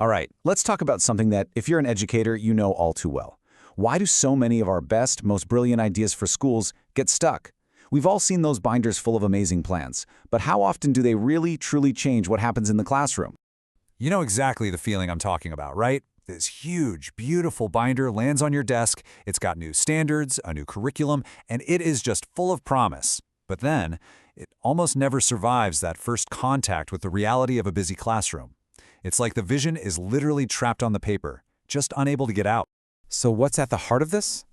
All right, let's talk about something that, if you're an educator, you know all too well. Why do so many of our best, most brilliant ideas for schools get stuck? We've all seen those binders full of amazing plans, but how often do they really, truly change what happens in the classroom? You know exactly the feeling I'm talking about, right? This huge, beautiful binder lands on your desk, it's got new standards, a new curriculum, and it is just full of promise. But then, it almost never survives that first contact with the reality of a busy classroom. It's like the vision is literally trapped on the paper, just unable to get out. So what's at the heart of this?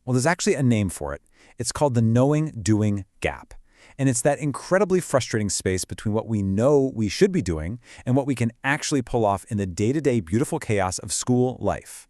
Well, there's actually a name for it. It's called the knowing-doing gap. And it's that incredibly frustrating space between what we know we should be doing and what we can actually pull off in the day-to-day beautiful chaos of school life.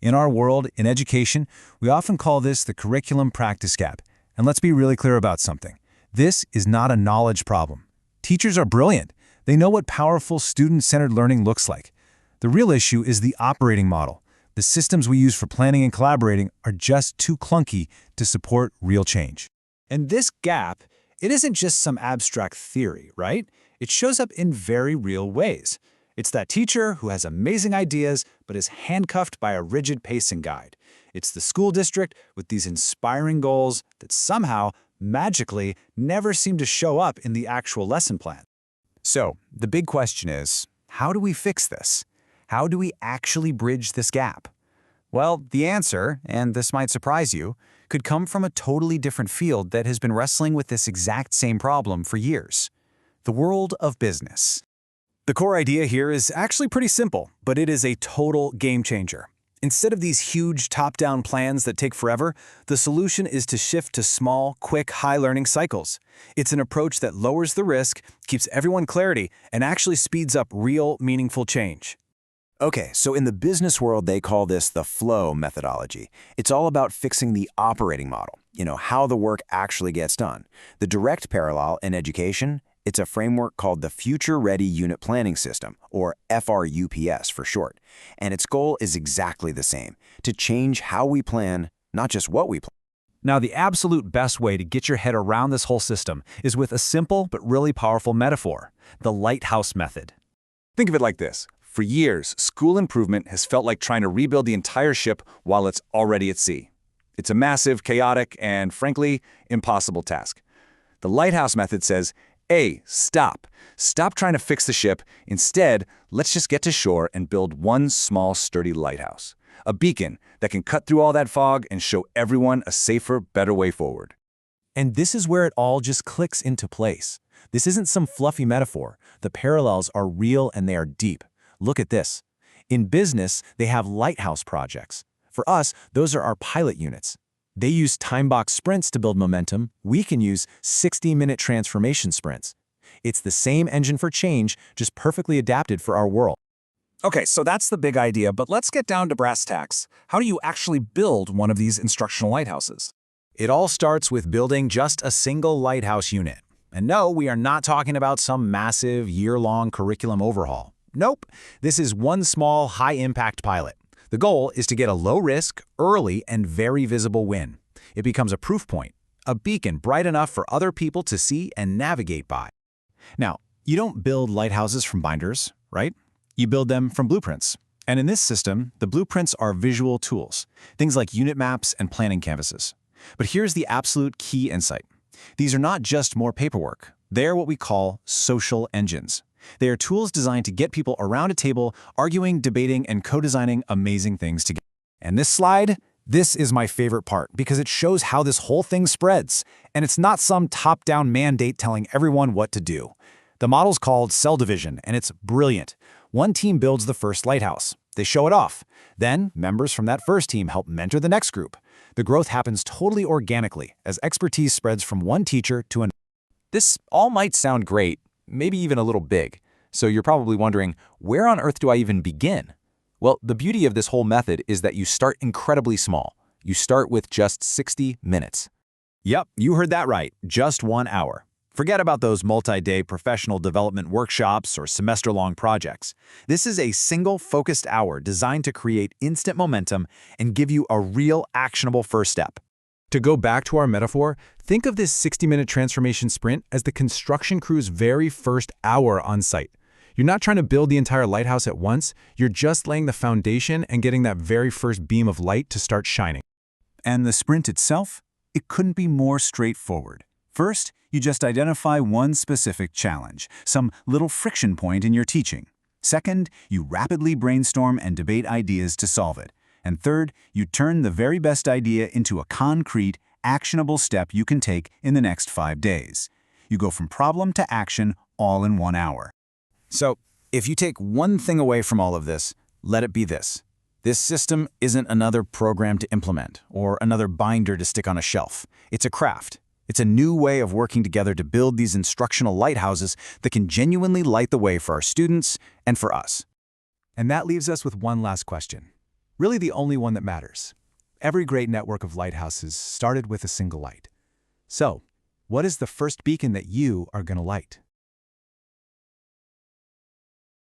In our world, in education, we often call this the curriculum practice gap. And let's be really clear about something. This is not a knowledge problem. Teachers are brilliant. They know what powerful student-centered learning looks like. The real issue is the operating model. The systems we use for planning and collaborating are just too clunky to support real change. And this gap, it isn't just some abstract theory, right? It shows up in very real ways. It's that teacher who has amazing ideas but is handcuffed by a rigid pacing guide. It's the school district with these inspiring goals that somehow, magically, never seem to show up in the actual lesson plan. So, the big question is, how do we fix this? How do we actually bridge this gap? Well, the answer, and this might surprise you, could come from a totally different field that has been wrestling with this exact same problem for years: the world of business. The core idea here is actually pretty simple, but it is a total game changer. Instead of these huge top-down plans that take forever, the solution is to shift to small, quick, high-learning cycles. It's an approach that lowers the risk, keeps everyone clarity, and actually speeds up real, meaningful change. Okay, so in the business world, they call this the flow methodology. It's all about fixing the operating model, how the work actually gets done. The direct parallel in education, it's a framework called the Future Ready Unit Planning System, or FRUPS for short. And its goal is exactly the same: to change how we plan, not just what we plan. Now, the absolute best way to get your head around this whole system is with a simple but really powerful metaphor: the Lighthouse Method. Think of it like this. For years, school improvement has felt like trying to rebuild the entire ship while it's already at sea. It's a massive, chaotic, and frankly, impossible task. The Lighthouse Method says, A, stop. Stop trying to fix the ship. Instead, let's just get to shore and build one small, sturdy lighthouse. A beacon that can cut through all that fog and show everyone a safer, better way forward. And this is where it all just clicks into place. This isn't some fluffy metaphor. The parallels are real and they are deep. Look at this. In business, they have lighthouse projects. For us, those are our pilot units. They use time-box sprints to build momentum. We can use 60-minute transformation sprints. It's the same engine for change, just perfectly adapted for our world. Okay, so that's the big idea, but let's get down to brass tacks. How do you actually build one of these instructional lighthouses? It all starts with building just a single lighthouse unit. And no, we are not talking about some massive, year-long curriculum overhaul. Nope, this is one small, high-impact pilot. The goal is to get a low-risk, early, and very visible win. It becomes a proof point, a beacon bright enough for other people to see and navigate by. Now, you don't build lighthouses from binders, right? You build them from blueprints. And in this system, the blueprints are visual tools, things like unit maps and planning canvases. But here's the absolute key insight. These are not just more paperwork. They're what we call social engines. They are tools designed to get people around a table, arguing, debating, and co-designing amazing things together. And this slide, this is my favorite part because it shows how this whole thing spreads. And it's not some top-down mandate telling everyone what to do. The model's called cell division, and it's brilliant. One team builds the first lighthouse. They show it off. Then, members from that first team help mentor the next group. The growth happens totally organically as expertise spreads from one teacher to another. This all might sound great, maybe even a little big. So you're probably wondering, where on earth do I even begin? Well, the beauty of this whole method is that you start incredibly small. You start with just 60 minutes. Yep, you heard that right. Just 1 hour. Forget about those multi-day professional development workshops or semester-long projects. This is a single focused hour designed to create instant momentum and give you a real actionable first step. To go back to our metaphor, think of this 60-minute transformation sprint as the construction crew's very first hour on site. You're not trying to build the entire lighthouse at once, you're just laying the foundation and getting that very first beam of light to start shining. And the sprint itself? It couldn't be more straightforward. First, you just identify one specific challenge, some little friction point in your teaching. Second, you rapidly brainstorm and debate ideas to solve it. And third, you turn the very best idea into a concrete, actionable step you can take in the next 5 days. You go from problem to action all in 1 hour. So, if you take one thing away from all of this, let it be this. This system isn't another program to implement or another binder to stick on a shelf. It's a craft. It's a new way of working together to build these instructional lighthouses that can genuinely light the way for our students and for us. And that leaves us with one last question. Really the only one that matters. Every great network of lighthouses started with a single light. So, what is the first beacon that you are going to light?